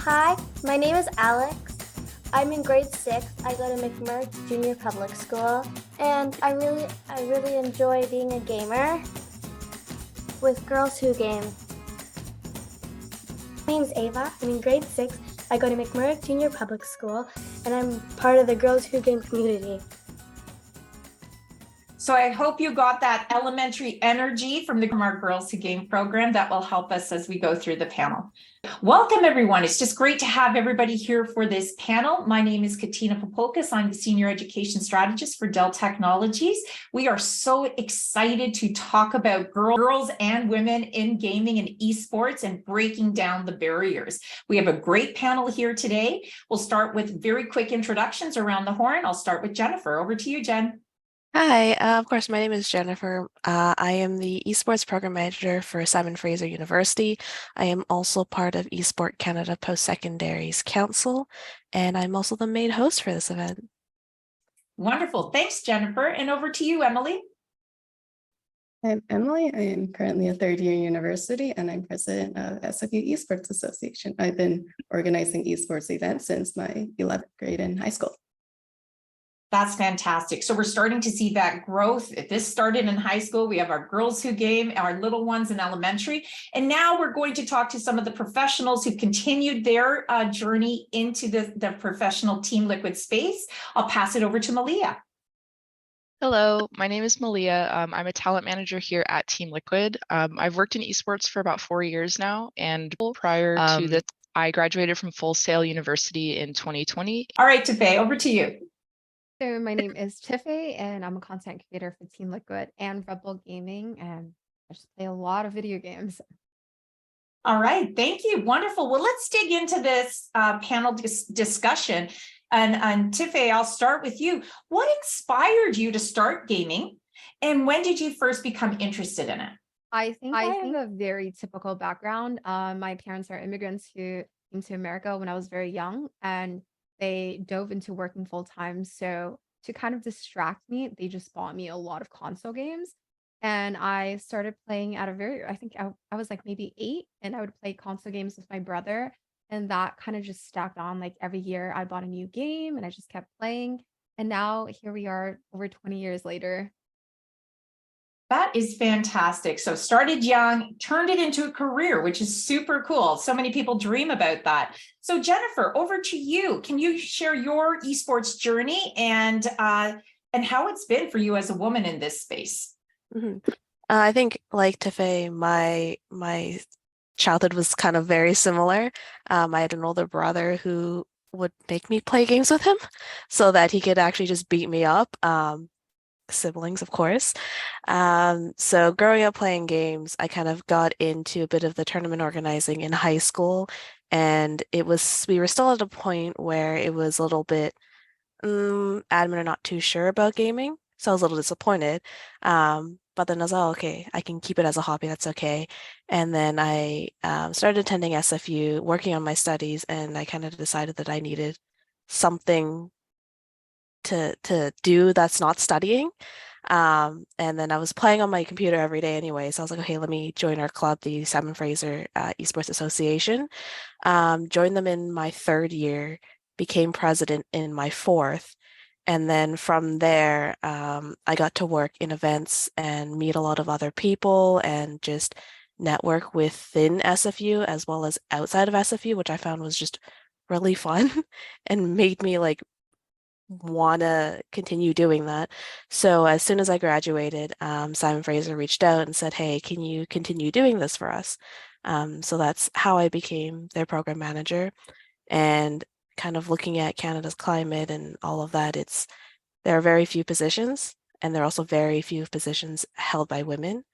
Hi, my name is Alex. I'm in grade 6. I go to McMurray Junior Public School, and I really enjoy being a gamer with Girls Who Game. My name is Ava. I'm in grade 6. I go to McMurray Junior Public School, and I'm part of the Girls Who Game community. So I hope you got that elementary energy from our Girls Who Game program that will help us as we go through the panel. Welcome, everyone. It's just great to have everybody here for this panel. My name is Katina Popolkas. I'm the Senior Education Strategist for Dell Technologies. We are so excited to talk about girls and women in gaming and esports and breaking down the barriers. We have a great panel here today. We'll start with very quick introductions around the horn. I'll start with Jennifer. Over to you, Jen. Hi, of course, my name is Jennifer. I am the Esports Program Manager for Simon Fraser University. I am also part of Esport Canada Post-Secondaries Council, and I'm also the main host for this event. Wonderful. Thanks, Jennifer. And over to you, Emily. I'm Emily. I am currently a third-year university, and I'm president of SFU Esports Association. I've been organizing esports events since my 11th grade in high school. That's fantastic. So we're starting to see that growth. This started in high school. We have our Girls Who Game, our little ones in elementary. And now we're going to talk to some of the professionals who continued their journey into the professional Team Liquid space. I'll pass it over to Melia. Hello, my name is Melia. I'm a talent manager here at Team Liquid. I've worked in esports for about 4 years now, and prior to this, I graduated from Full Sail University in 2020. All right, Tiffae, over to you. So my name is Tiffae, and I'm a content creator for Team Liquid and Rebel Gaming, and I just play a lot of video games. All right, thank you. Wonderful. Well, let's dig into this panel discussion. And Tiffae, I'll start with you. What inspired you to start gaming, and when did you first become interested in it? I think I have a very typical background. My parents are immigrants who came to America when I was very young, and they dove into working full time. So to kind of distract me, they just bought me a lot of console games. And I started playing at a I think I was like maybe 8, and I would play console games with my brother. And that kind of just stacked on. Like every year I bought a new game and I just kept playing. And now here we are over 20 years later. That is fantastic. So started young, turned it into a career, which is super cool. So many people dream about that. So Jennifer, over to you. Can you share your esports journey and how it's been for you as a woman in this space? I think, like Tiffae, my childhood was kind of very similar. I had an older brother who would make me play games with him so that he could actually just beat me up. Siblings, of course. So growing up playing games, I kind of got into a bit of the tournament organizing in high school, and we were still at a point where it was a little bit admin are not too sure about gaming, so I was a little disappointed. But then I was like, oh, okay, I can keep it as a hobby, that's okay. And then I started attending SFU, working on my studies, and I kind of decided that I needed something to do that's not studying. And then I was playing on my computer every day anyway, so I was like, okay, let me join our club, the Simon Fraser Esports Association. Joined them in my 3rd year, became president in my 4th, and then from there I got to work in events and meet a lot of other people and just network within SFU as well as outside of SFU, which I found was just really fun and made me like want to continue doing that. So as soon as I graduated, Simon Fraser reached out and said, hey, can you continue doing this for us? So that's how I became their program manager. And kind of looking at Canada's climate and all of that, there are very few positions, and there are also very few positions held by women.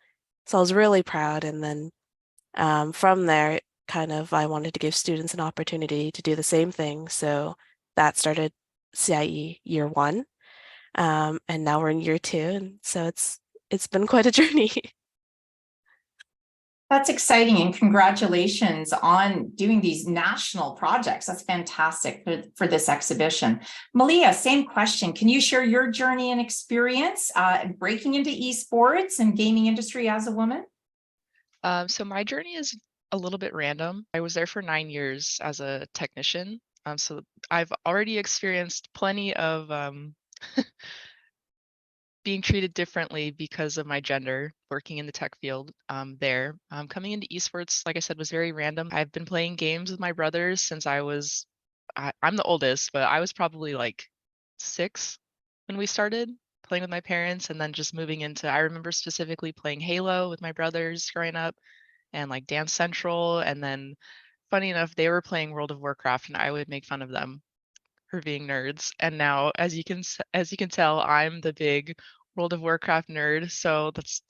So I was really proud. And then from there, kind of I wanted to give students an opportunity to do the same thing. So that started CIE year 1, and now we're in year 2, and so it's been quite a journey. That's exciting, and congratulations on doing these national projects. That's fantastic for this exhibition. Melia, same question. Can you share your journey and experience breaking into esports and gaming industry as a woman? So my journey is a little bit random. I was there for 9 years as a technician. So I've already experienced plenty of being treated differently because of my gender, working in the tech field there. Coming into esports, like I said, was very random. I've been playing games with my brothers since I'm the oldest, but I was probably like 6 when we started playing with my parents, and then just moving into, I remember specifically playing Halo with my brothers growing up, and like Dance Central. And then funny enough, they were playing World of Warcraft and I would make fun of them for being nerds. And now, as you can tell, I'm the big World of Warcraft nerd. So that's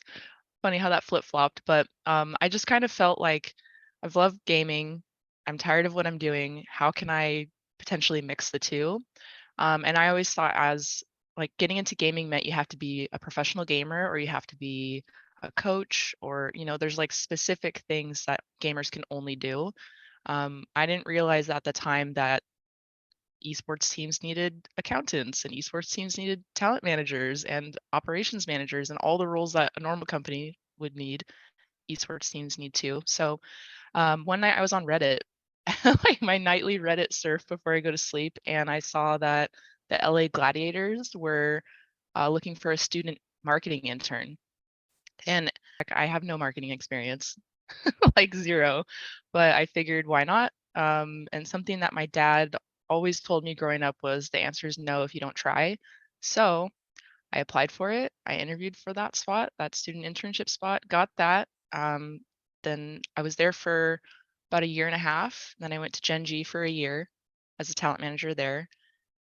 funny how that flip-flopped. But I just kind of felt like I've loved gaming. I'm tired of what I'm doing. How can I potentially mix the two? And I always thought, as like, getting into gaming meant you have to be a professional gamer, or you have to be a coach, or there's like specific things that gamers can only do. I didn't realize at the time that esports teams needed accountants, and esports teams needed talent managers and operations managers, and all the roles that a normal company would need, esports teams need too. So one night I was on Reddit, like my nightly Reddit surf before I go to sleep, and I saw that the LA Gladiators were looking for a student marketing intern. And I have no marketing experience, like zero, but I figured, why not? And something that my dad always told me growing up was, the answer is no if you don't try. So I applied for it. I interviewed for that spot, that student internship spot, got that. Then I was there for about a year and a half. Then I went to Gen G for a year as a talent manager there,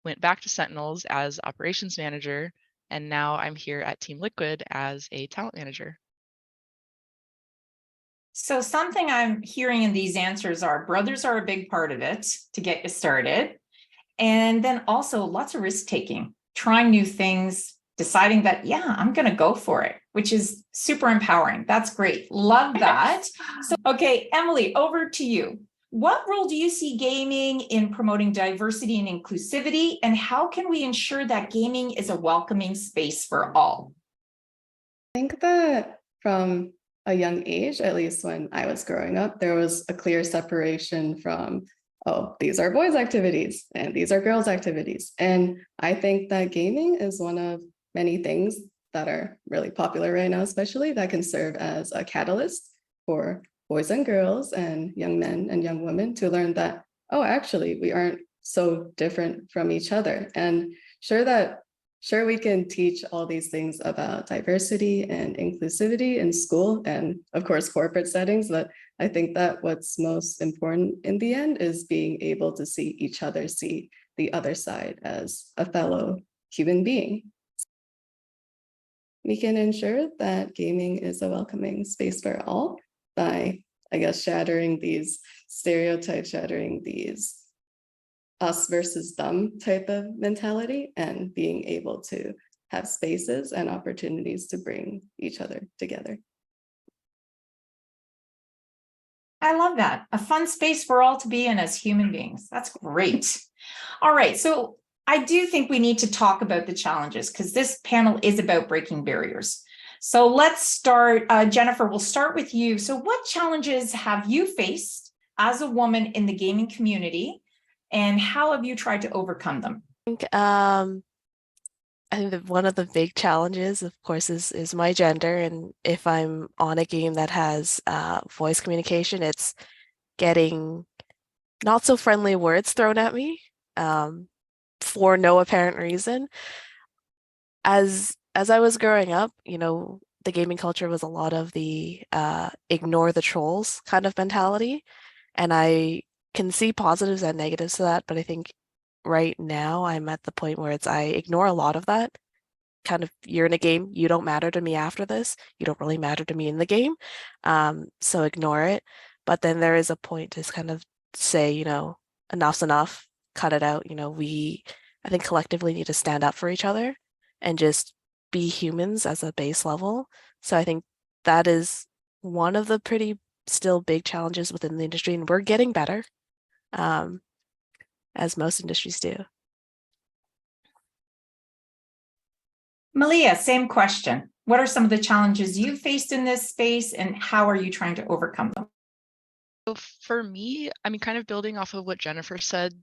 went back to Sentinels as operations manager, and now I'm here at Team Liquid as a talent manager. So something I'm hearing in these answers are brothers are a big part of it to get you started. And then also lots of risk taking, trying new things, deciding that, yeah, I'm going to go for it, which is super empowering. That's great. Love that. So, okay, Emily, over to you. What role do you see gaming in promoting diversity and inclusivity? And how can we ensure that gaming is a welcoming space for all? I think that from a young age, at least when I was growing up, there was a clear separation from, oh, these are boys' activities and these are girls' activities. And I think that gaming is one of many things that are really popular right now, especially, that can serve as a catalyst for boys and girls and young men and young women to learn that, oh, actually, we aren't so different from each other. And sure, we can teach all these things about diversity and inclusivity in school and, of course, corporate settings, but I think that what's most important in the end is being able to see each other, see the other side as a fellow human being. We can ensure that gaming is a welcoming space for all by, I guess, shattering these stereotypes, shattering these us versus them type of mentality, and being able to have spaces and opportunities to bring each other together. I love that. A fun space for all to be in as human beings. That's great. All right. So I do think we need to talk about the challenges, because this panel is about breaking barriers. So let's start. Jennifer, we'll start with you. So what challenges have you faced as a woman in the gaming community, and how have you tried to overcome them? I think that one of the big challenges, of course, is my gender. And if I'm on a game that has voice communication, it's getting not so friendly words thrown at me for no apparent reason. As I was growing up, the gaming culture was a lot of the ignore the trolls kind of mentality. And I can see positives and negatives to that, but I think right now I'm at the point where I ignore a lot of that. Kind of, you're in a game, you don't matter to me after this, you don't really matter to me in the game, so ignore it. But then there is a point to kind of say, enough's enough, cut it out. I think collectively need to stand up for each other and just be humans as a base level. So I think that is one of the pretty still big challenges within the industry, and we're getting better, as most industries do. Melia, same question. What are some of the challenges you faced in this space, and how are you trying to overcome them? For me, I mean, kind of building off of what Jennifer said,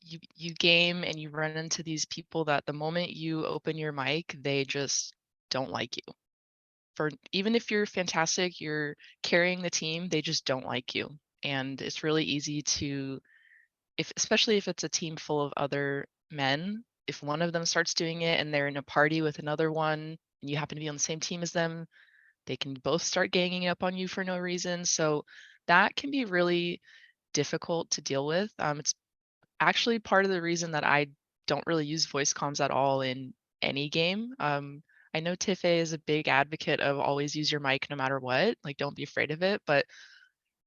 you game and you run into these people that the moment you open your mic, they just don't like you. For even if you're fantastic, you're carrying the team, they just don't like you. And it's really easy to, especially if it's a team full of other men, if one of them starts doing it and they're in a party with another one and you happen to be on the same team as them, they can both start ganging up on you for no reason. So that can be really difficult to deal with. It's actually part of the reason that I don't really use voice comms at all in any game. I know Tiffae is a big advocate of always use your mic no matter what, like don't be afraid of it.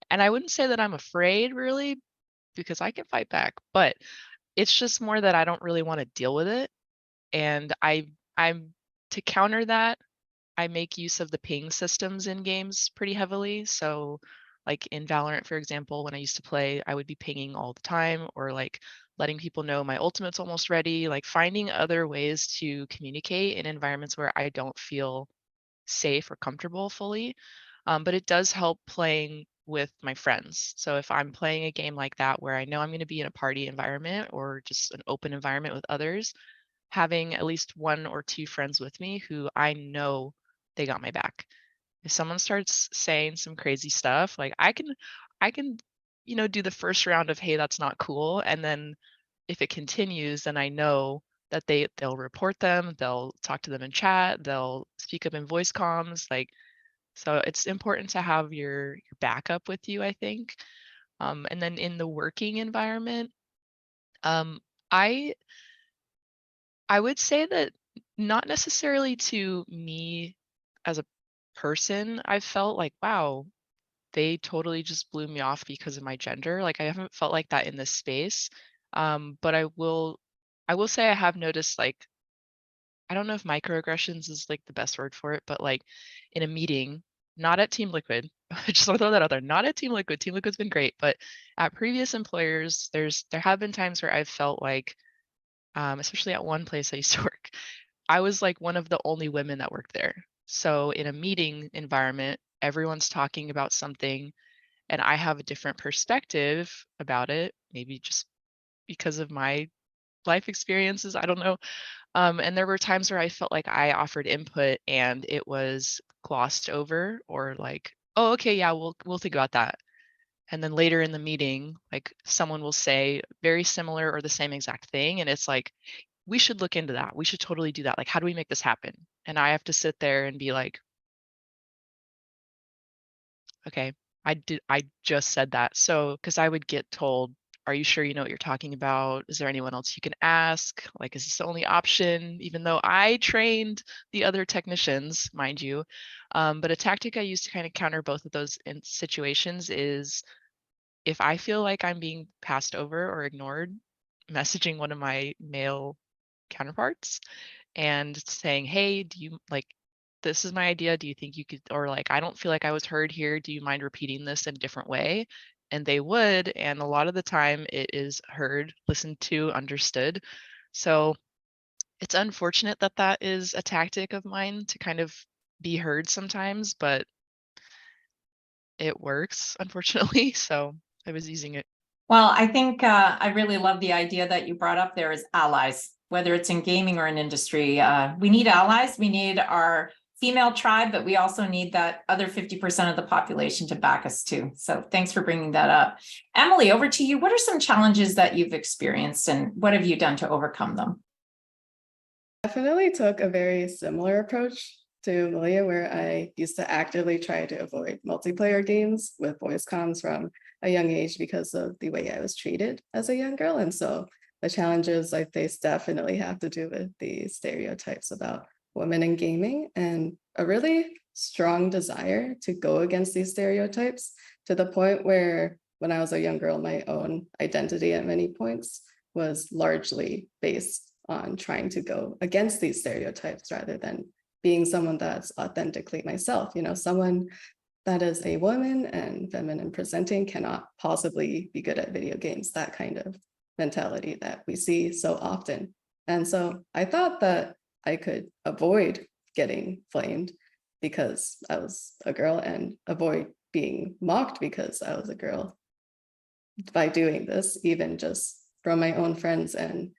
And I wouldn't say that I'm afraid really, because I can fight back, but it's just more that I don't really want to deal with it. And I'm to counter that, I make use of the ping systems in games pretty heavily. So like in Valorant, for example, when I used to play, I would be pinging all the time, or like letting people know my ultimate's almost ready, like finding other ways to communicate in environments where I don't feel safe or comfortable fully. But it does help playing with my friends. So if I'm playing a game like that where I know I'm going to be in a party environment or just an open environment with others, having at least one or two friends with me who I know they got my back. If someone starts saying some crazy stuff, like I can, do the first round of, hey, that's not cool. And then if it continues, then I know that they'll report them, they'll talk to them in chat, they'll speak up in voice comms. Like, so it's important to have your backup with you, I think. And then in the working environment, um, I I would say that not necessarily to me as a person, I felt like, wow, they totally just blew me off because of my gender. Like I haven't felt like that in this space. But I will say I have noticed, like, I don't know if microaggressions is like the best word for it, but like in a meeting, not at Team Liquid. I just want to throw that out there. Not at Team Liquid. Team Liquid's been great, but at previous employers, there have been times where I've felt like, especially at one place I used to work, I was like one of the only women that worked there. So in a meeting environment, everyone's talking about something and I have a different perspective about it, maybe just because of my life experiences, I don't know. And there were times where I felt like I offered input and it was glossed over, or like, oh, okay, yeah, we'll think about that. And then later in the meeting, like someone will say very similar or the same exact thing. And it's like, we should look into that. We should totally do that. Like, how do we make this happen? And I have to sit there and be like, okay, I just said that. So, because I would get told, are you sure you know what you're talking about? Is there anyone else you can ask? Like, is this the only option? Even though I trained the other technicians, mind you. But a tactic I use to kind of counter both of those in situations is, if I feel like I'm being passed over or ignored, messaging one of my male counterparts and saying, hey, do you like, this is my idea. Do you think you could, or like, I don't feel like I was heard here. Do you mind repeating this in a different way? And they would. And a lot of the time it is heard, listened to, understood. So it's unfortunate that that is a tactic of mine to kind of be heard sometimes, but it works, unfortunately. So I was using it. Well, I think I really love the idea that you brought up there is allies, whether it's in gaming or in industry. We need allies. We need our female tribe, but we also need that other 50% of the population to back us too. So thanks for bringing that up. Emily, over to you. What are some challenges that you've experienced and what have you done to overcome them? Definitely took a very similar approach to Melia, where I used to actively try to avoid multiplayer games with voice comms from a young age because of the way I was treated as a young girl. And so the challenges I face definitely have to do with the stereotypes about women in gaming, and a really strong desire to go against these stereotypes, to the point where when I was a young girl, my own identity at many points was largely based on trying to go against these stereotypes rather than being someone that's authentically myself. Someone that is a woman and feminine presenting cannot possibly be good at video games, that kind of mentality that we see so often. And so I thought that I could avoid getting flamed because I was a girl and avoid being mocked because I was a girl by doing this, even just from my own friends, and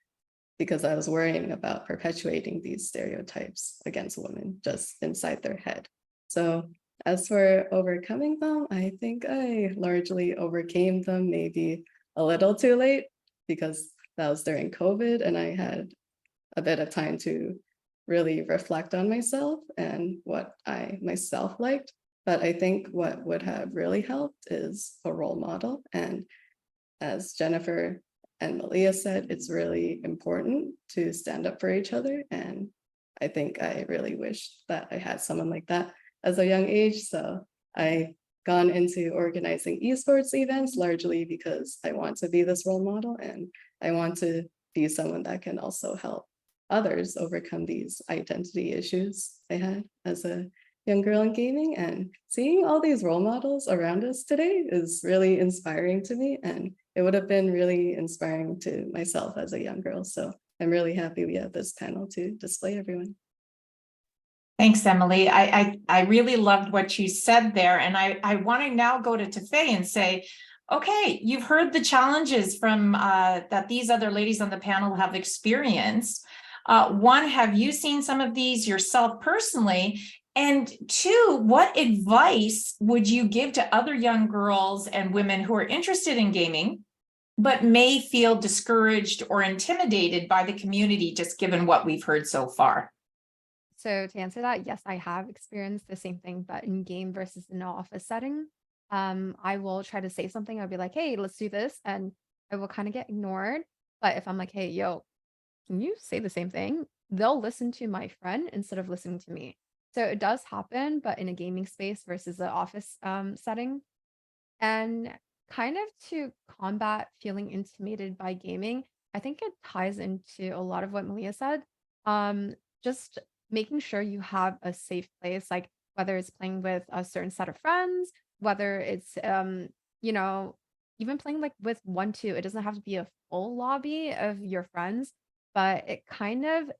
because I was worrying about perpetuating these stereotypes against women just inside their head. So as for overcoming them, I think I largely overcame them, maybe a little too late, because that was during COVID and I had a bit of time to really reflect on myself and what I myself liked. But I think what would have really helped is a role model. And as Jennifer and Melia said, it's really important to stand up for each other. And I think I really wish that I had someone like that as a young age. So I gone into organizing esports events largely because I want to be this role model, and I want to be someone that can also help others overcome these identity issues I had as a young girl in gaming. And seeing all these role models around us today is really inspiring to me, and it would have been really inspiring to myself as a young girl. So I'm really happy we have this panel to display everyone. Thanks, Emily. I really loved what you said there. And I want to now go to Tiffae and say, okay, you've heard the challenges from that these other ladies on the panel have experienced. One, have you seen some of these yourself personally? And two, what advice would you give to other young girls and women who are interested in gaming, but may feel discouraged or intimidated by the community, just given what we've heard so far? So to answer that, yes, I have experienced the same thing, but in game versus in an office setting. I will try to say something. I'll be like, hey, let's do this. And I will kind of get ignored. But if I'm like, hey, yo, can you say the same thing? They'll listen to my friend instead of listening to me. So it does happen, but in a gaming space versus an office setting. And kind of to combat feeling intimidated by gaming, I think it ties into a lot of what Malia said. Just making sure you have a safe place, like whether it's playing with a certain set of friends, whether it's you know, even playing like with 1-2, it doesn't have to be a full lobby of your friends, but it kind of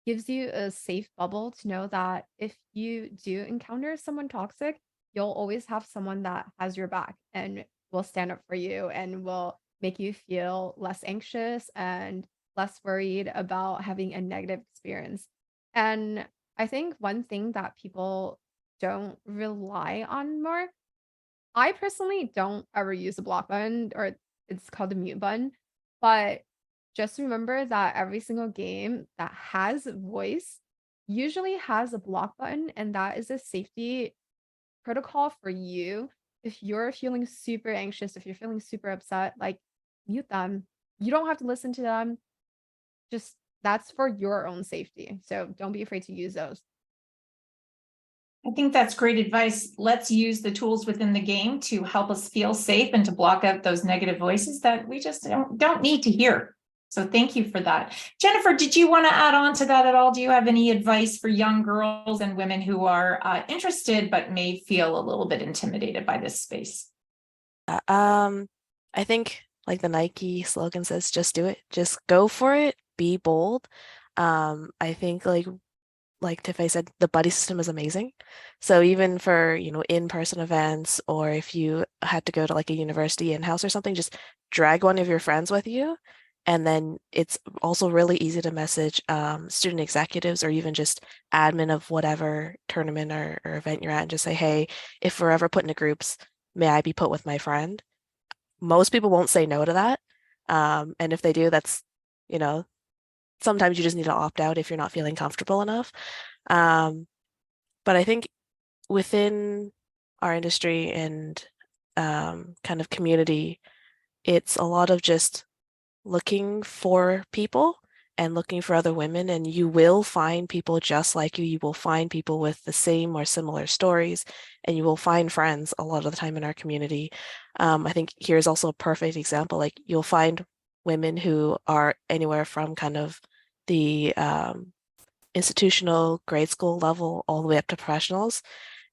gives you a safe bubble to know that if you do encounter someone toxic, you'll always have someone that has your back and will stand up for you and will make you feel less anxious and less worried about having a negative experience. And I think one thing that people don't rely on more, I personally don't ever use a block button, or it's called the mute button, but just remember that every single game that has voice usually has a block button, and that is a safety protocol for you. If you're feeling super anxious, if you're feeling super upset, like mute them. You don't have to listen to them. Just that's for your own safety. So don't be afraid to use those. I think that's great advice. Let's use the tools within the game to help us feel safe and to block out those negative voices that we just don't need to hear. So thank you for that. Jennifer, did you want to add on to that at all? Do you have any advice for young girls and women who are interested but may feel a little bit intimidated by this space? I think like the Nike slogan says, just do it, just go for it, be bold. I think like Tiffae said, the buddy system is amazing. So even for, in-person events, or if you had to go to like a university in-house or something, just drag one of your friends with you. And then it's also really easy to message student executives or even just admin of whatever tournament or event you're at and just say, hey, if we're ever put into groups, may I be put with my friend? Most people won't say no to that. And if they do, that's, sometimes you just need to opt out if you're not feeling comfortable enough. But I think within our industry and kind of community, it's a lot of just looking for people and looking for other women, and you will find people just like you. You will find people with the same or similar stories, and you will find friends a lot of the time in our community. I think here's also a perfect example. Like you'll find women who are anywhere from kind of the institutional grade school level all the way up to professionals.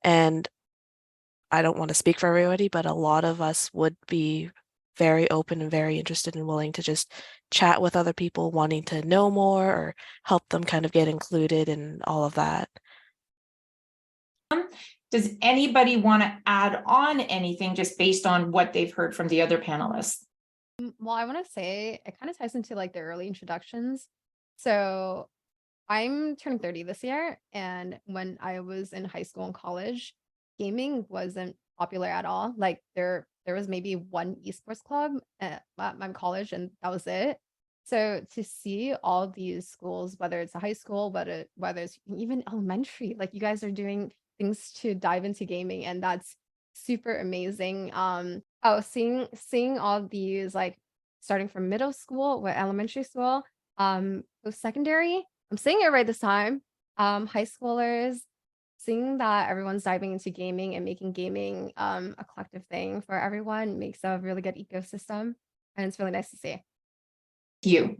And I don't want to speak for everybody, but a lot of us would be very open and very interested and willing to just chat with other people wanting to know more or help them kind of get included in all of that. Does anybody want to add on anything just based on what they've heard from the other panelists? Well, I want to say it kind of ties into like the early introductions. So I'm turning 30 this year, and when I was in high school and college, gaming wasn't popular at all. Like there was maybe one esports club at my college, and that was it. So to see all these schools, whether it's a high school, whether it's even elementary, like you guys are doing things to dive into gaming, and that's super amazing. Seeing all these like starting from middle school, what elementary school, post secondary. I'm saying it right this time. High schoolers, seeing that everyone's diving into gaming and making gaming a collective thing for everyone makes a really good ecosystem, and it's really nice to see. You.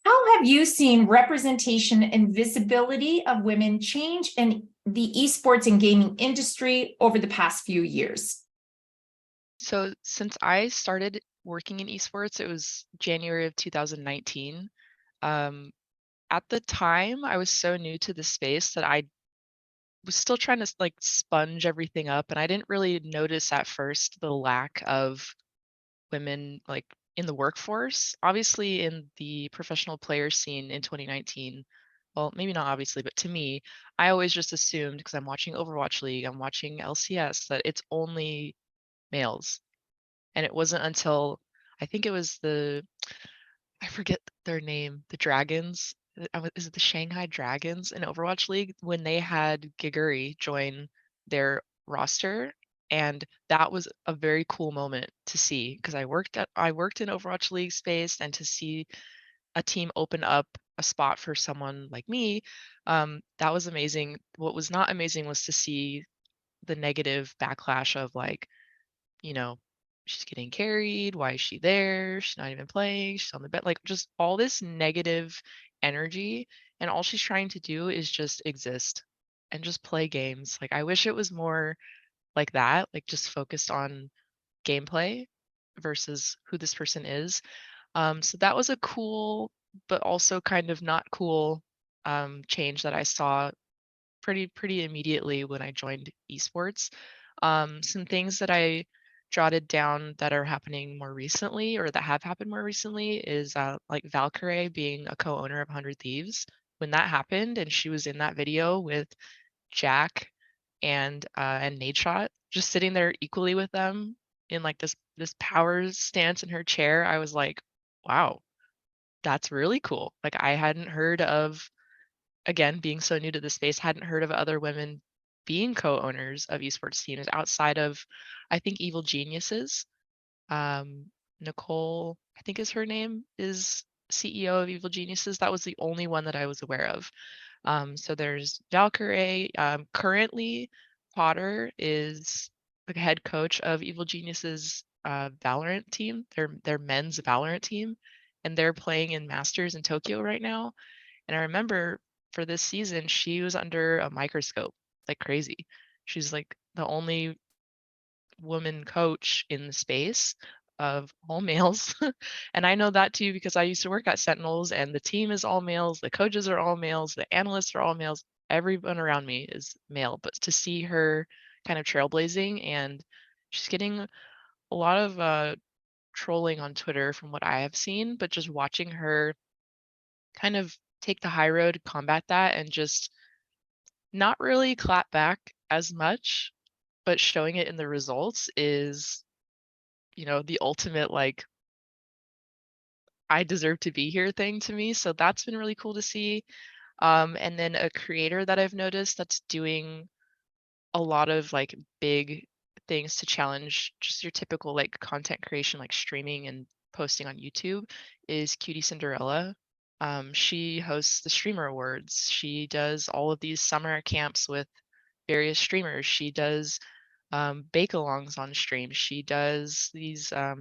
How have you seen representation and visibility of women change in the esports and gaming industry over the past few years? So since I started working in esports, it was January of 2019. At the time, I was so new to the space that I was still trying to like sponge everything up, and I didn't really notice at first the lack of women like in the workforce. Obviously, in the professional player scene in 2019, well, maybe not obviously, but to me, I always just assumed because I'm watching Overwatch League, I'm watching LCS, that it's only males. And it wasn't until I think it was I forget their name, the Dragons. Is it the Shanghai Dragons in Overwatch League when they had Giguri join their roster? And that was a very cool moment to see because I worked in Overwatch League space, and to see a team open up a spot for someone like me, that was amazing. What was not amazing was to see the negative backlash of like, you know, she's getting carried. Why is she there? She's not even playing. She's on the bed. Like just all this negative energy. And all she's trying to do is just exist and just play games. Like I wish it was more like that, like just focused on gameplay versus who this person is. So that was a cool, but also kind of not cool change that I saw pretty immediately when I joined esports. Some things that I jotted down that are happening more recently or that have happened more recently is like Valkyrie being a co-owner of 100 Thieves. When that happened and she was in that video with Jack and Nadeshot, just sitting there equally with them in like this power stance in her chair, I was like, wow, that's really cool. Like I hadn't heard of, again, being so new to the space, hadn't heard of other women being co-owners of esports teams outside of, I think, Evil Geniuses. Nicole, I think is her name, is CEO of Evil Geniuses. That was the only one that I was aware of. So there's Valkyrie. Currently, Potter is the head coach of Evil Geniuses Valorant team, their men's Valorant team, and they're playing in Masters in Tokyo right now. And I remember for this season, she was under a microscope like crazy. She's like the only woman coach in the space of all males. And I know that too because I used to work at Sentinels, and the team is all males, the coaches are all males, the analysts are all males, everyone around me is male. But to see her kind of trailblazing, and she's getting a lot of trolling on Twitter from what I have seen, but just watching her kind of take the high road, combat that, and just not really clap back as much, but showing it in the results is, the ultimate like I deserve to be here thing to me. So that's been really cool to see. And then a creator that I've noticed that's doing a lot of like big things to challenge just your typical like content creation, like streaming and posting on YouTube, is Cutie Cinderella. She hosts the Streamer Awards. She does all of these summer camps with various streamers. She does bake-alongs on stream. She does these I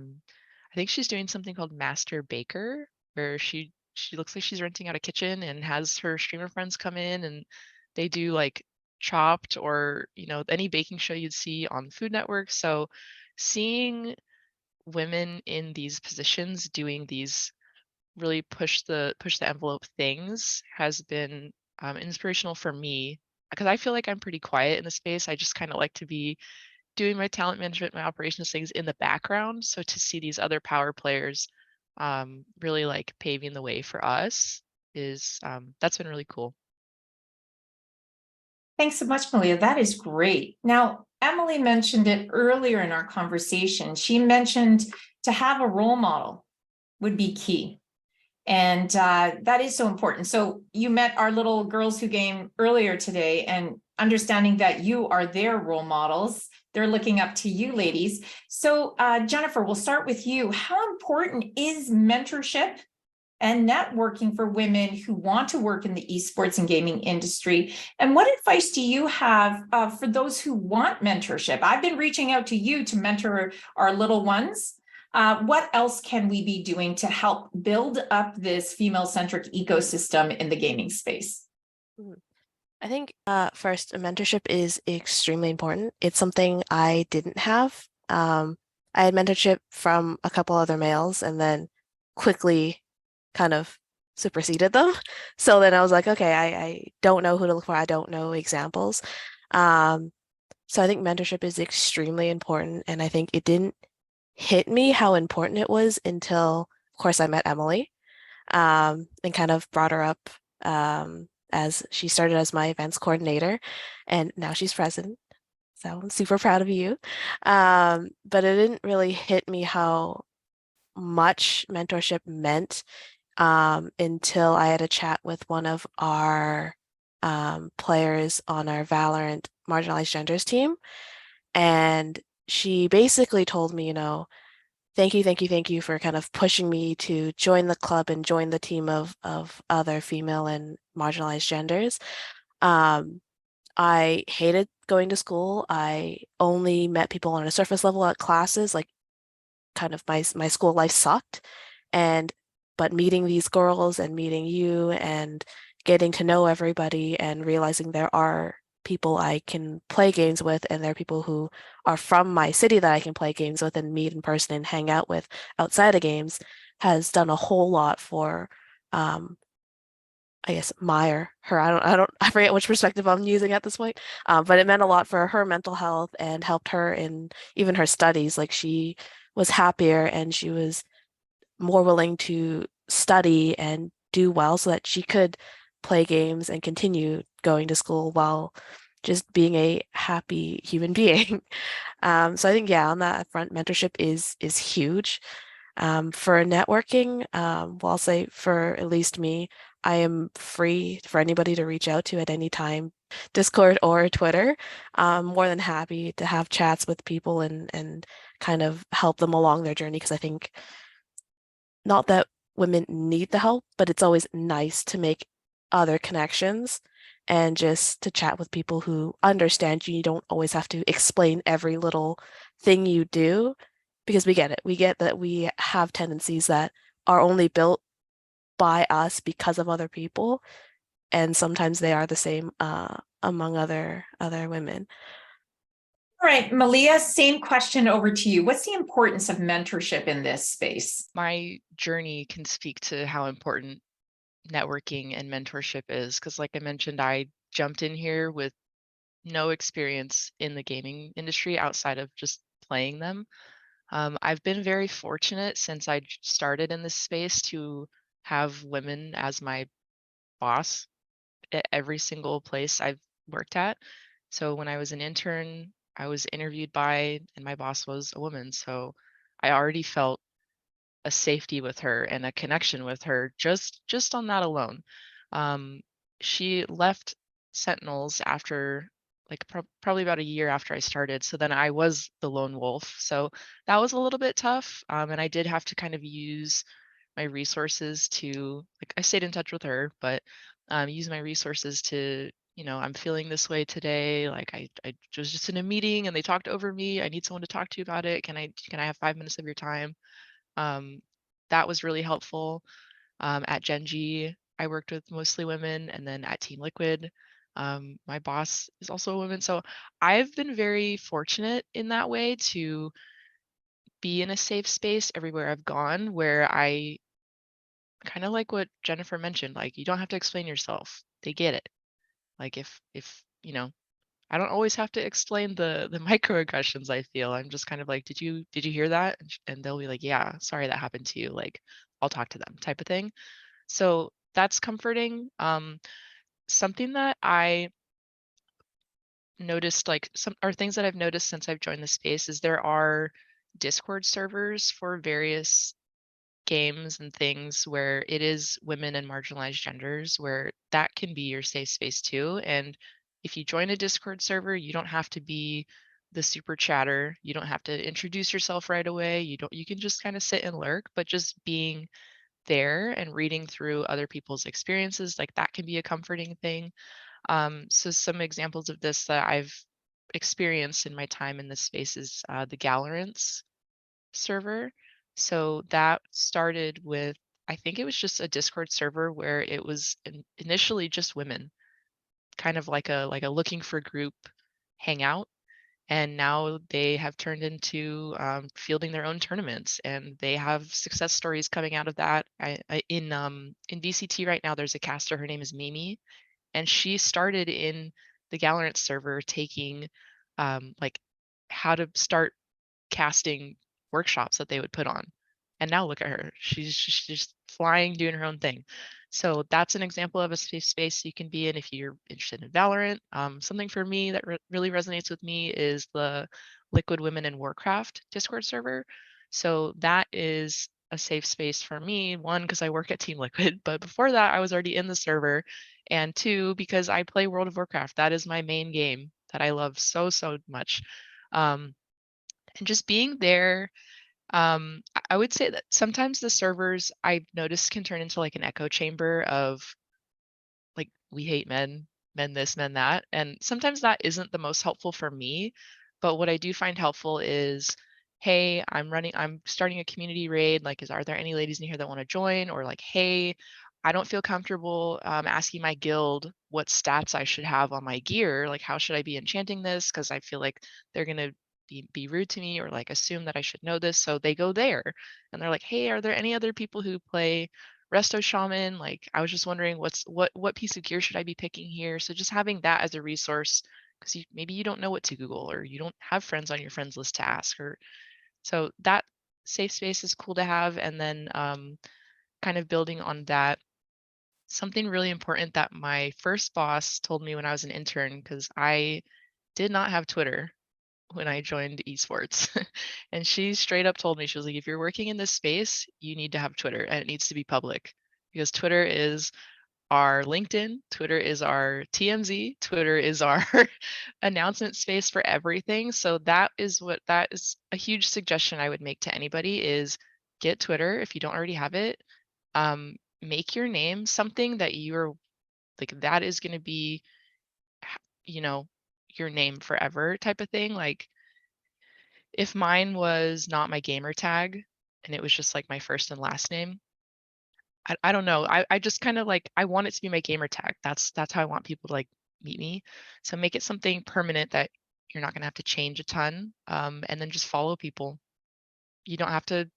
think she's doing something called Master Baker, where she looks like she's renting out a kitchen and has her streamer friends come in, and they do like Chopped or any baking show you'd see on Food Network. So seeing women in these positions doing these really push the envelope things has been inspirational for me, because I feel like I'm pretty quiet in the space. I just kind of like to be doing my talent management, my operations things in the background. So to see these other power players really like paving the way for us is that's been really cool. Thanks so much, Melia. That is great. Now, Emily mentioned it earlier in our conversation. She mentioned to have a role model would be key. And that is so important. So you met our little girls who game earlier today, and understanding that you are their role models. They're looking up to you, ladies. So Jennifer, we'll start with you. How important is mentorship and networking for women who want to work in the esports and gaming industry? And what advice do you have for those who want mentorship? I've been reaching out to you to mentor our little ones. What else can we be doing to help build up this female-centric ecosystem in the gaming space? I think first, a mentorship is extremely important. It's something I didn't have. I had mentorship from a couple other males and then quickly kind of superseded them. So then I was like, okay, I don't know who to look for. I don't know examples. So I think mentorship is extremely important. And I think it didn't hit me how important it was until, of course, I met Emily and kind of brought her up as she started as my events coordinator, and now she's president. So I'm super proud of you. But it didn't really hit me how much mentorship meant until I had a chat with one of our players on our Valorant marginalized genders team. And she basically told me, thank you for kind of pushing me to join the club and join the team of other female and marginalized genders. I hated going to school. I only met people on a surface level at classes, like kind of my school life sucked. But meeting these girls and meeting you and getting to know everybody and realizing there are people I can play games with, and there are people who are from my city that I can play games with and meet in person and hang out with outside of games, has done a whole lot for I guess her. I forget which perspective I'm using at this point. But it meant a lot for her mental health and helped her in even her studies. Like, she was happier and she was more willing to study and do well so that she could play games and continue going to school while just being a happy human being. So I think, yeah, on that front, mentorship is huge. For networking, well, I'll say for at least me, I am free for anybody to reach out to at any time, Discord or Twitter. I'm more than happy to have chats with people and kind of help them along their journey, because I think not that women need the help, but it's always nice to make other connections and just to chat with people who understand you. You don't always have to explain every little thing you do, because we get it. We get that we have tendencies that are only built by us because of other people, and sometimes they are the same among other women. All right, Melia, same question over to you. What's the importance of mentorship in this space? My journey can speak to how important networking and mentorship is, because like I mentioned, I jumped in here with no experience in the gaming industry outside of just playing them. I've been very fortunate since I started in this space to have women as my boss at every single place I've worked at. So when I was an intern, I was interviewed by, and my boss was a woman. So I already felt a safety with her and a connection with her just on that alone. She left Sentinels after like probably about a year after I started. So then I was the lone wolf. So that was a little bit tough. And I did have to kind of use my resources to, like, I stayed in touch with her, but use my resources to, I'm feeling this way today. Like I was just in a meeting and they talked over me. I need someone to talk to about it. Can I have 5 minutes of your time? That was really helpful. At Gen G, I worked with mostly women, and then at Team Liquid, my boss is also a woman. So I've been very fortunate in that way to be in a safe space everywhere I've gone, where I kind of like what Jennifer mentioned, like, you don't have to explain yourself. They get it. Like if I don't always have to explain the microaggressions I feel. I'm just kind of like, did you hear that? And they'll be like, yeah, sorry that happened to you. Like, I'll talk to them type of thing. So that's comforting. Something that I noticed, like some are things that I've noticed since I've joined the space, is there are Discord servers for various games and things where it is women and marginalized genders, where that can be your safe space too. And if you join a Discord server, you don't have to be the super chatter. You don't have to introduce yourself right away. You can just kind of sit and lurk, but just being there and reading through other people's experiences, like that can be a comforting thing. So some examples of this that I've experienced in my time in this space is the Gallerants server. So that started with, I think it was just a Discord server where it was initially just women, kind of like a looking for group hangout. And now they have turned into fielding their own tournaments, and they have success stories coming out of that. In VCT right now, there's a caster. Her name is Mimi, and she started in the Gallerant server taking like how to start casting workshops that they would put on. And now look at her. She's just flying, doing her own thing. So that's an example of a safe space you can be in if you're interested in Valorant. Something for me that really resonates with me is the Liquid Women in Warcraft Discord server. So that is a safe space for me. One, because I work at Team Liquid, but before that, I was already in the server. And two, because I play World of Warcraft. That is my main game that I love so much. And just being there, I would say that sometimes the servers I've noticed can turn into like an echo chamber of like, we hate men, men this, men that. And sometimes that isn't the most helpful for me. But what I do find helpful is, hey, I'm starting a community raid. Like, are there any ladies in here that want to join? Or like, hey, I don't feel comfortable asking my guild what stats I should have on my gear. Like, how should I be enchanting this? Because I feel like they're going to be rude to me or like assume that I should know this. So they go there and they're like, hey, are there any other people who play Resto Shaman? Like, I was just wondering what piece of gear should I be picking here? So just having that as a resource, because maybe you don't know what to Google, or you don't have friends on your friends list to ask, or so that safe space is cool to have. And then kind of building on that, something really important that my first boss told me when I was an intern, because I did not have Twitter when I joined esports. And she straight up told me, she was like, if you're working in this space, you need to have Twitter, and it needs to be public, because Twitter is our LinkedIn, Twitter is our TMZ, Twitter is our announcement space for everything. So that is a huge suggestion I would make to anybody is get Twitter if you don't already have it. Make your name something that you're like, that is going to be, you know, your name forever type of thing. Like, if mine was not my gamer tag and it was just like my first and last name, I don't know. I just kind of like, I want it to be my gamer tag. That's how I want people to like meet me. So make it something permanent that you're not gonna have to change a ton. And then just follow people. You don't have to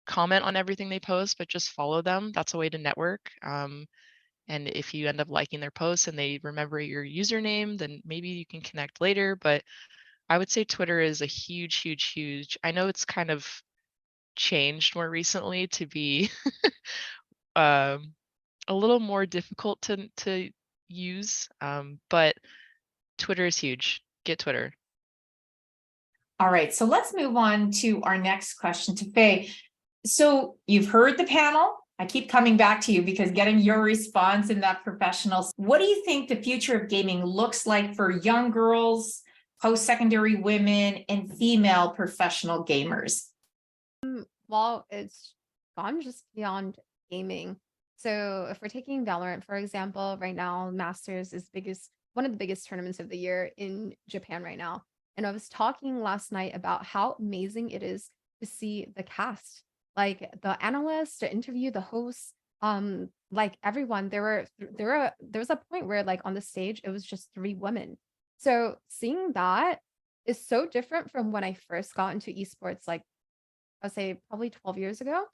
comment on everything they post, but just follow them. That's a way to network. And if you end up liking their posts and they remember your username, then maybe you can connect later. But I would say Twitter is a huge. I know it's kind of changed more recently to be um, a little more difficult to use, but Twitter is huge. Get Twitter. All right, so let's move on to our next question, Tiffae. So you've heard the panel. I keep coming back to you because getting your response in that professional. What do you think the future of gaming looks like for young girls, post-secondary women, and female professional gamers? Well, it's gone just beyond gaming. So if we're taking Valorant, for example, right now, Masters is one of the biggest tournaments of the year in Japan right now. And I was talking last night about how amazing it is to see the cast, like the analysts, the interview, the hosts, like everyone. There was a point where like on the stage, it was just 3 women. So seeing that is so different from when I first got into esports, like I'd say probably 12 years ago.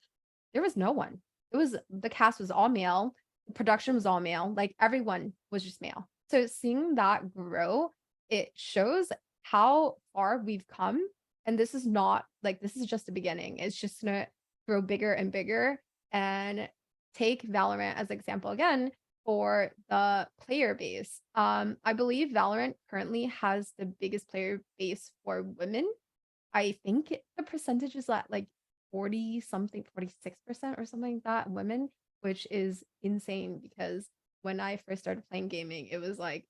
There was no one. The cast was all male, the production was all male, like everyone was just male. So seeing that grow it shows how far we've come. And this is not like, this is just the beginning. It's just gonna grow bigger and bigger. And take Valorant as example again for the player base. I believe Valorant currently has the biggest player base for women. I think the percentage is at like 40 something, 46% or something like that women, which is insane because when I first started playing gaming, it was like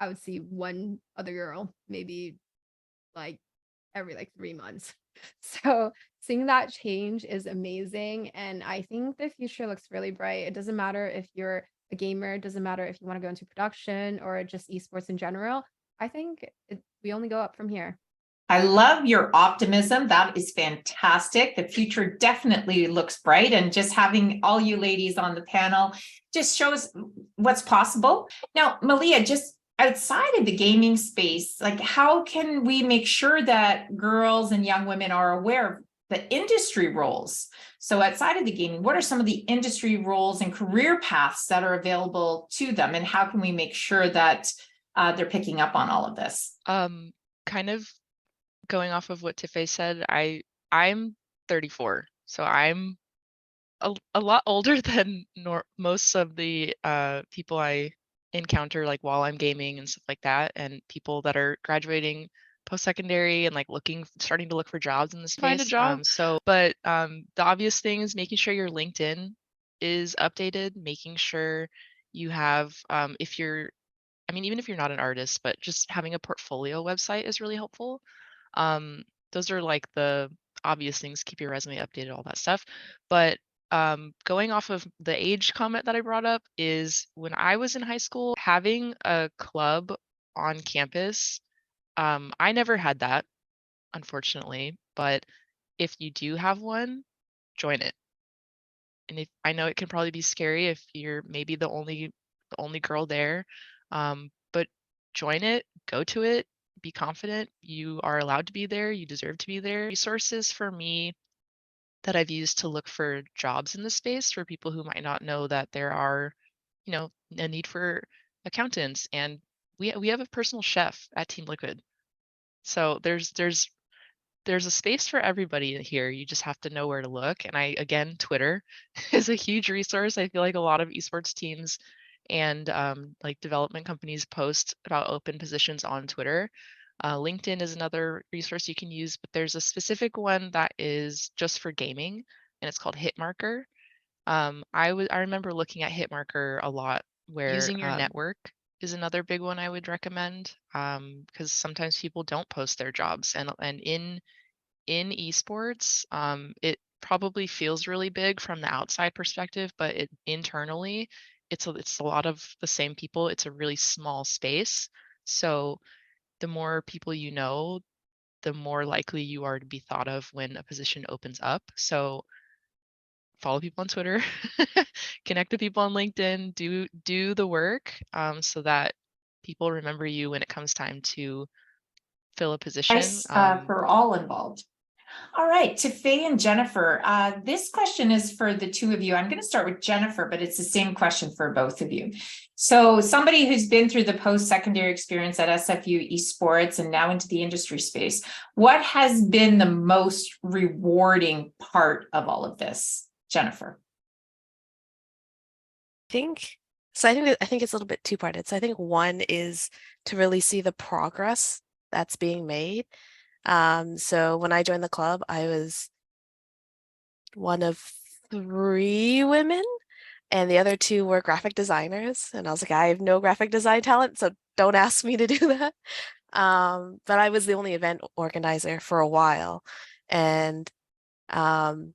I would see one other girl maybe like every like 3 months. So seeing that change is amazing. And I think the future looks really bright. It doesn't matter if you're a gamer, it doesn't matter if you want to go into production or just esports in general. I think we only go up from here. I love your optimism. That is fantastic. The future definitely looks bright, and just having all you ladies on the panel just shows what's possible. Now, Melia, just outside of the gaming space, like how can we make sure that girls and young women are aware of the industry roles? So outside of the gaming, what are some of the industry roles and career paths that are available to them? And how can we make sure that they're picking up on all of this? Kind of going off of what Tiffae said, I'm 34, so I'm a lot older than most of the people I encounter like while I'm gaming and stuff like that, and people that are graduating post-secondary and like starting to look for jobs in the space. Find a job. But the obvious thing is making sure your LinkedIn is updated, making sure you have even if you're not an artist, but just having a portfolio website is really helpful. Those are like the obvious things, keep your resume updated, all that stuff. But going off of the age comment that I brought up is when I was in high school, having a club on campus, I never had that, unfortunately, but if you do have one, join it. And if I know it can probably be scary if you're maybe the only girl there, but join it, go to it, be confident. You are allowed to be there. You deserve to be there. Resources for me that I've used to look for jobs in the space for people who might not know that there are, a need for accountants, and we have a personal chef at Team Liquid. So there's a space for everybody here. You just have to know where to look. And again, Twitter is a huge resource. I feel like a lot of esports teams and like development companies post about open positions on Twitter. LinkedIn is another resource you can use, but there's a specific one that is just for gaming, and it's called Hitmarker. I remember looking at Hitmarker a lot, where using your network is another big one I would recommend, because sometimes people don't post their jobs, and in esports, it probably feels really big from the outside perspective, but internally, it's a lot of the same people. It's a really small space, so the more people you know, the more likely you are to be thought of when a position opens up. So follow people on Twitter, connect with people on LinkedIn, do the work, so that people remember you when it comes time to fill a position. Nice for all involved. All right, Tiffae and Jennifer, this question is for the two of you. I'm going to start with Jennifer, but it's the same question for both of you. So somebody who's been through the post-secondary experience at SFU Esports and now into the industry space, what has been the most rewarding part of all of this, Jennifer? I think it's a little bit two-parted. So I think one is to really see the progress that's being made. So when I joined the club, I was one of 3 women, and the other 2 were graphic designers. And I was like, I have no graphic design talent, so don't ask me to do that. But I was the only event organizer for a while. And so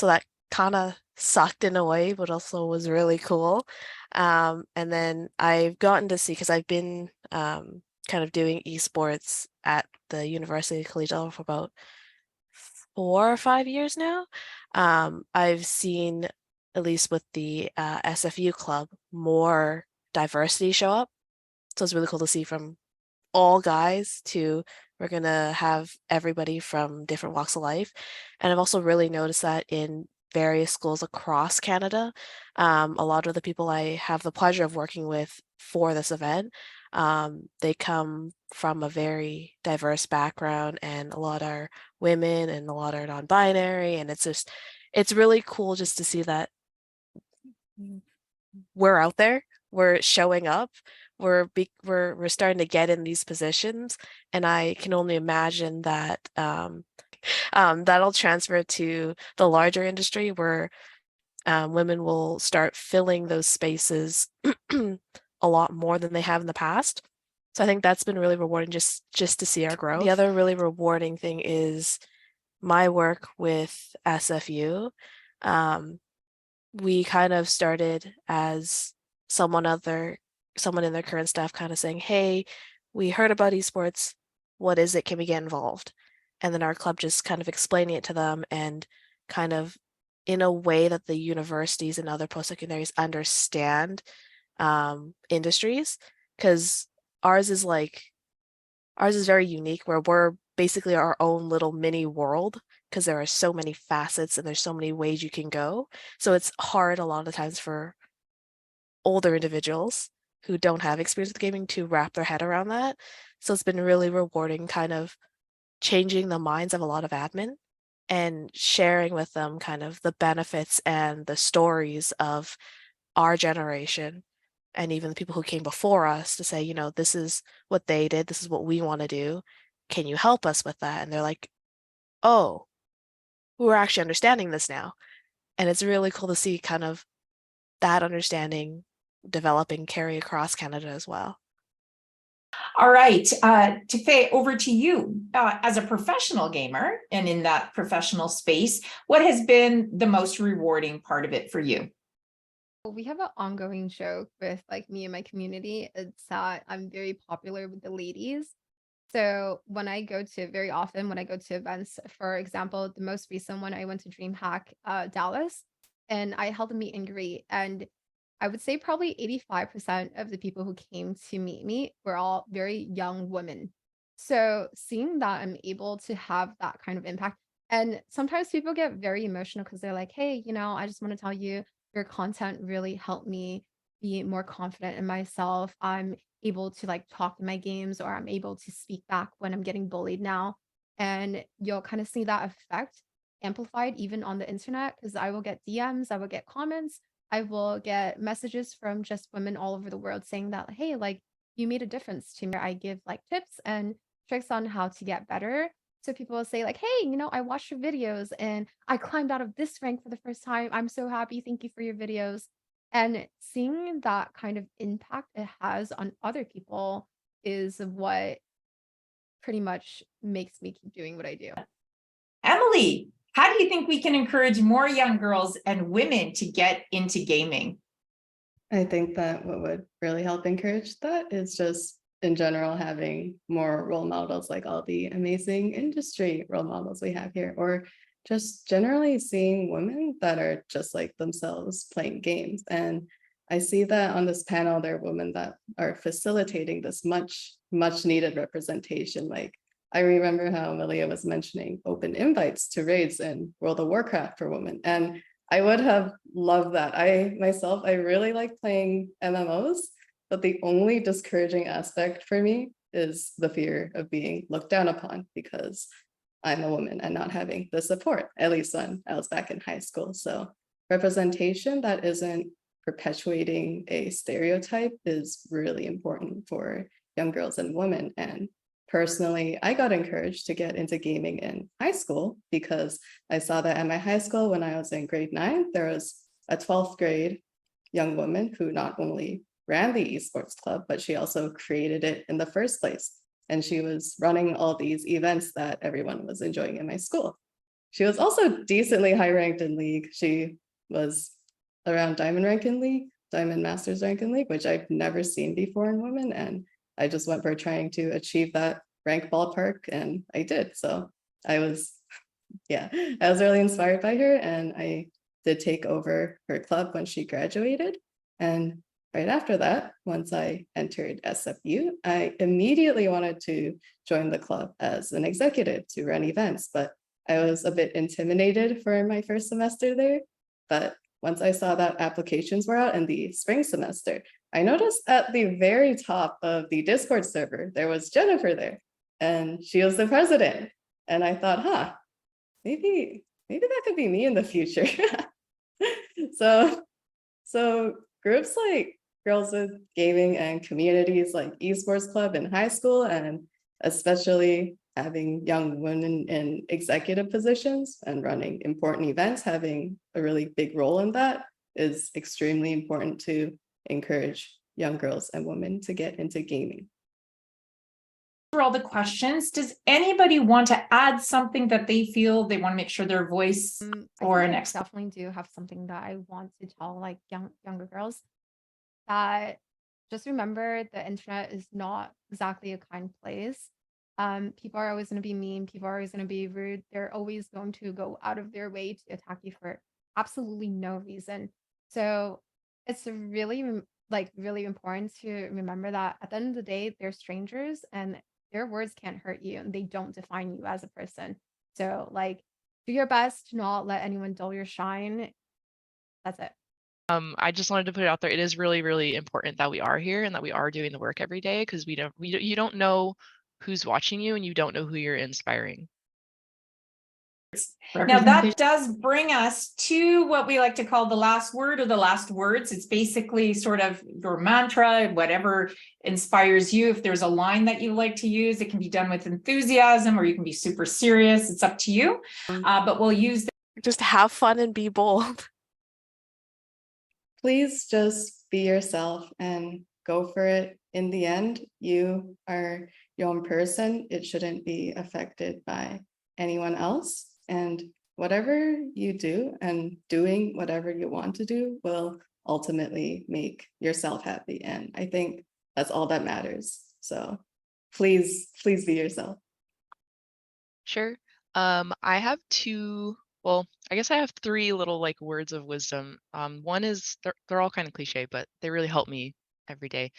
that kind of sucked in a way, but also was really cool. And then I've gotten to see, because I've been kind of doing esports at the university collegiate level for about 4 or 5 years now. I've seen, at least with the SFU club, more diversity show up. So it's really cool to see from all guys to we're gonna have everybody from different walks of life. And I've also really noticed that in various schools across Canada. A lot of the people I have the pleasure of working with for this event, they come from a very diverse background, and a lot are women and a lot are non-binary, and it's really cool just to see that we're out there, we're showing up, we're starting to get in these positions, and I can only imagine that that'll transfer to the larger industry where women will start filling those spaces a lot more than they have in the past. So I think that's been really rewarding just to see our growth. The other really rewarding thing is my work with SFU. We kind of started as someone in their current staff kind of saying, hey, we heard about esports. What is it? Can we get involved? And then our club just kind of explaining it to them, and kind of in a way that the universities and other post-secondaries understand industries, because ours is very unique, where we're basically our own little mini world, because there are so many facets and there's so many ways you can go. So it's hard a lot of times for older individuals who don't have experience with gaming to wrap their head around that. So it's been really rewarding, kind of changing the minds of a lot of admin and sharing with them kind of the benefits and the stories of our generation, and even the people who came before us, to say, this is what they did, this is what we want to do. Can you help us with that? And they're like, oh, we're actually understanding this now. And it's really cool to see kind of that understanding developing, carry across Canada as well. All right, Tiffae, over to you. As a professional gamer and in that professional space, what has been the most rewarding part of it for you? We have an ongoing joke with like me and my community. It's that I'm very popular with the ladies. So very often when I go to events, for example, the most recent one, I went to DreamHack Dallas, and I held a meet and greet, and I would say probably 85% of the people who came to meet me were all very young women. So seeing that I'm able to have that kind of impact, and sometimes people get very emotional because they're like, hey, I just want to tell you, your content really helped me be more confident in myself. I'm able to like talk in my games, or I'm able to speak back when I'm getting bullied now. And you'll kind of see that effect amplified even on the internet, because I will get DMs, I will get comments, I will get messages from just women all over the world saying that, hey, like you made a difference to me. I give like tips and tricks on how to get better. So people will say like, hey, I watched your videos and I climbed out of this rank for the first time. I'm so happy. Thank you for your videos. And seeing that kind of impact it has on other people is what pretty much makes me keep doing what I do. Emily, how do you think we can encourage more young girls and women to get into gaming? I think that what would really help encourage that is just in general having more role models, like all the amazing industry role models we have here, or just generally seeing women that are just like themselves playing games. And I see that on this panel, there are women that are facilitating this much needed representation. Like I remember how Melia was mentioning open invites to raids in World of Warcraft for women. And I would have loved that. I really like playing MMOs, but the only discouraging aspect for me is the fear of being looked down upon because I'm a woman and not having the support, at least when I was back in high school. So representation that isn't perpetuating a stereotype is really important for young girls and women. And personally, I got encouraged to get into gaming in high school because I saw that at my high school when I was in grade 9, there was a 12th grade young woman who not only ran the esports club, but she also created it in the first place. And she was running all these events that everyone was enjoying in my school. She was also decently high ranked in League. She was around Diamond rank in League, Diamond Masters rank in League, which I've never seen before in women. And I just went for trying to achieve that rank ballpark, and I did. So I was really inspired by her, and I did take over her club when she graduated. And right after that, once I entered SFU, I immediately wanted to join the club as an executive to run events, but I was a bit intimidated for my first semester there. But once I saw that applications were out in the spring semester, I noticed at the very top of the Discord server, there was Jennifer there, and she was the president. And I thought, maybe that could be me in the future. So groups like Girls with Gaming and communities like Esports Club in high school, and especially having young women in executive positions and running important events, having a really big role in that is extremely important to encourage young girls and women to get into gaming. For all the questions, does anybody want to add something that they feel they want to make sure their voice or an I definitely do have something that I want to tell like younger girls, that just remember the internet is not exactly a kind place. People are always going to be mean. People are always going to be rude. They're always going to go out of their way to attack you for absolutely no reason. So it's really really important to remember that at the end of the day, they're strangers and their words can't hurt you and they don't define you as a person. So like, do your best to not let anyone dull your shine. That's it. I just wanted to put it out there. It is really, really important that we are here and that we are doing the work every day, because you don't know who's watching you and you don't know who you're inspiring. Now that does bring us to what we like to call the last word or the last words. It's basically sort of your mantra, whatever inspires you. If there's a line that you like to use, it can be done with enthusiasm or you can be super serious. It's up to you. But we'll use Just have fun and be bold. Please just be yourself and go for it. In the end, you are your own person. It shouldn't be affected by anyone else. And whatever you do and doing whatever you want to do will ultimately make yourself happy. And I think that's all that matters. So please be yourself. Sure. I have I guess I have three little like words of wisdom. One is they're all kind of cliche, but they really help me every day.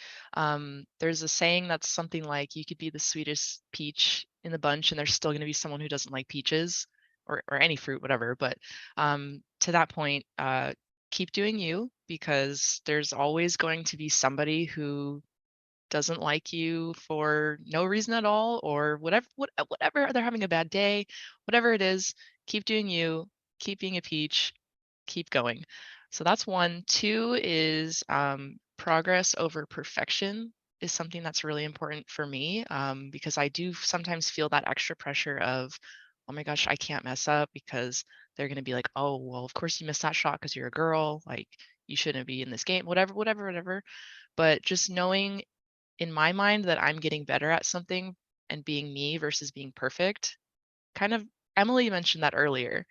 There's a saying that's something like, you could be the sweetest peach in the bunch and there's still going to be someone who doesn't like peaches or any fruit, whatever. But to that point, keep doing you, because there's always going to be somebody who doesn't like you for no reason at all, or whatever they're having a bad day, whatever it is. Keep doing you, keep being a peach, keep going. So that's one. Two is progress over perfection is something that's really important for me, because I do sometimes feel that extra pressure of, oh my gosh, I can't mess up, because they're going to be like, oh, well, of course you missed that shot because you're a girl, like you shouldn't be in this game, whatever. But just knowing in my mind that I'm getting better at something and being me versus being perfect. Kind of, Emily mentioned that earlier,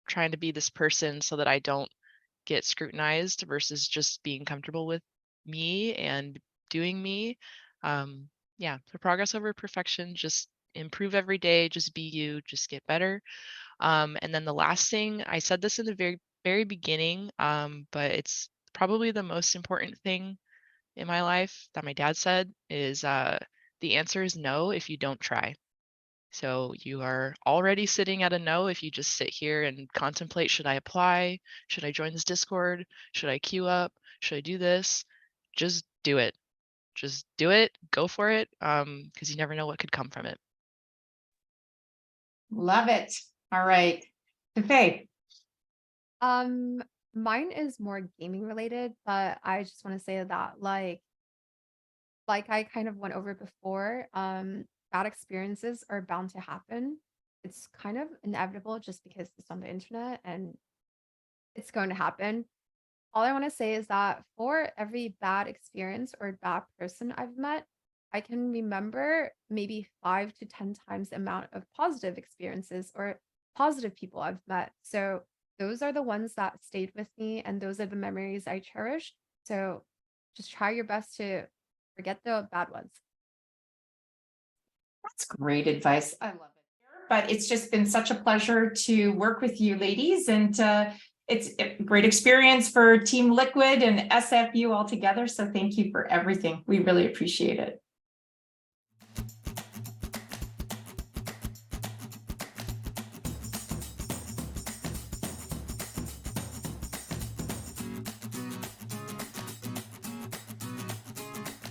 trying to be this person so that I don't get scrutinized versus just being comfortable with me and doing me. Yeah, so progress over perfection, just improve every day, just be you, just get better. And then the last thing, I said this in the very, very beginning, but it's probably the most important thing in my life that my dad said is the answer is no if you don't try. So you are already sitting at a no if you just sit here and contemplate, should I apply? Should I join this Discord? Should I queue up? Should I do this? Just do it. Just do it. Go for it, because you never know what could come from it. Love it. All right. Tiffae. Mine is more gaming related, but I just want to say that like I kind of went over before, bad experiences are bound to happen. It's kind of inevitable just because it's on the internet and it's going to happen. All I want to say is that for every bad experience or bad person I've met, I can remember maybe 5 to 10 times the amount of positive experiences or positive people I've met. So those are the ones that stayed with me and those are the memories I cherish. So just try your best to forget the bad ones. That's great advice. I love it. But it's just been such a pleasure to work with you ladies, and it's a great experience for Team Liquid and SFU all together. So thank you for everything. We really appreciate it.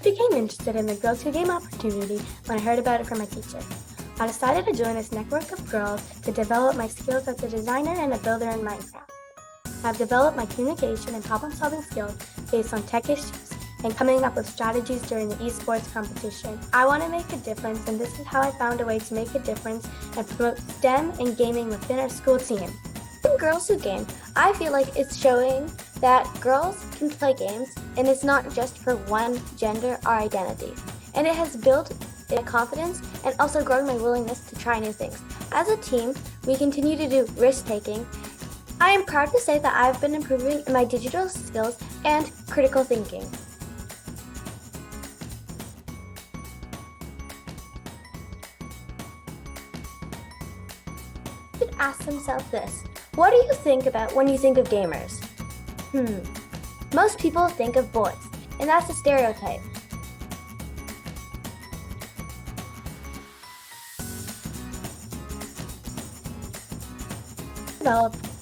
became interested in the Girls Who Game opportunity when I heard about it from my teacher. I decided to join this network of girls to develop my skills as a designer and a builder in Minecraft. I've developed my communication and problem-solving skills based on tech issues and coming up with strategies during the esports competition. I want to make a difference, and this is how I found a way to make a difference and promote STEM and gaming within our school team. In Girls Who Game, I feel like it's showing that girls can play games, and it's not just for one gender or identity. And it has built my confidence and also grown my willingness to try new things. As a team, we continue to do risk-taking. I am proud to say that I've been improving in my digital skills and critical thinking. Should ask themselves this: what do you think about when you think of gamers? Most people think of boys, and that's a stereotype.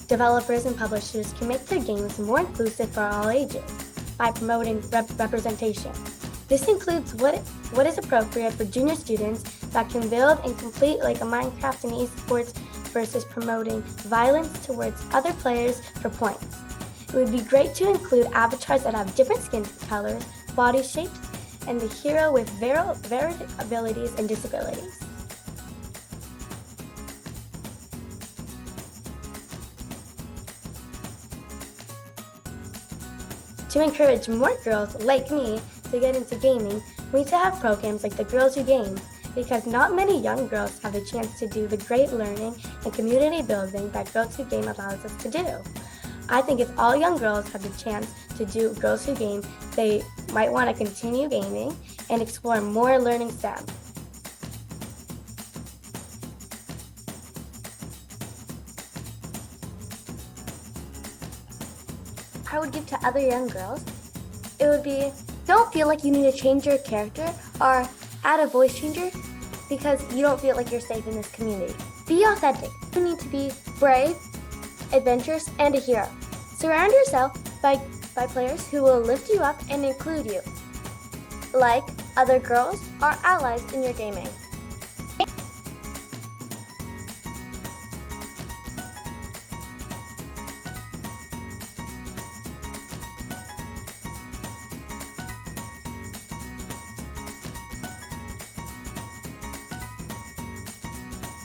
Developers and publishers can make their games more inclusive for all ages by promoting representation. This includes what is appropriate for junior students that can build and complete like a Minecraft and esports versus promoting violence towards other players for points. It would be great to include avatars that have different skin colors, body shapes, and the hero with varied abilities and disabilities. To encourage more girls like me to get into gaming, we need to have programs like the Girls Who Game, because not many young girls have a chance to do the great learning and community building that Girls Who Game allows us to do. I think if all young girls had the chance to do Girls Who Game, they might want to continue gaming and explore more learning STEM. I would give to other young girls, it would be, don't feel like you need to change your character or add a voice changer because you don't feel like you're safe in this community. Be authentic. You need to be brave, adventurous, and a hero. Surround yourself by players who will lift you up and include you, like other girls or allies in your gaming.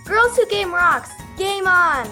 Girls Who Game rocks! Game on!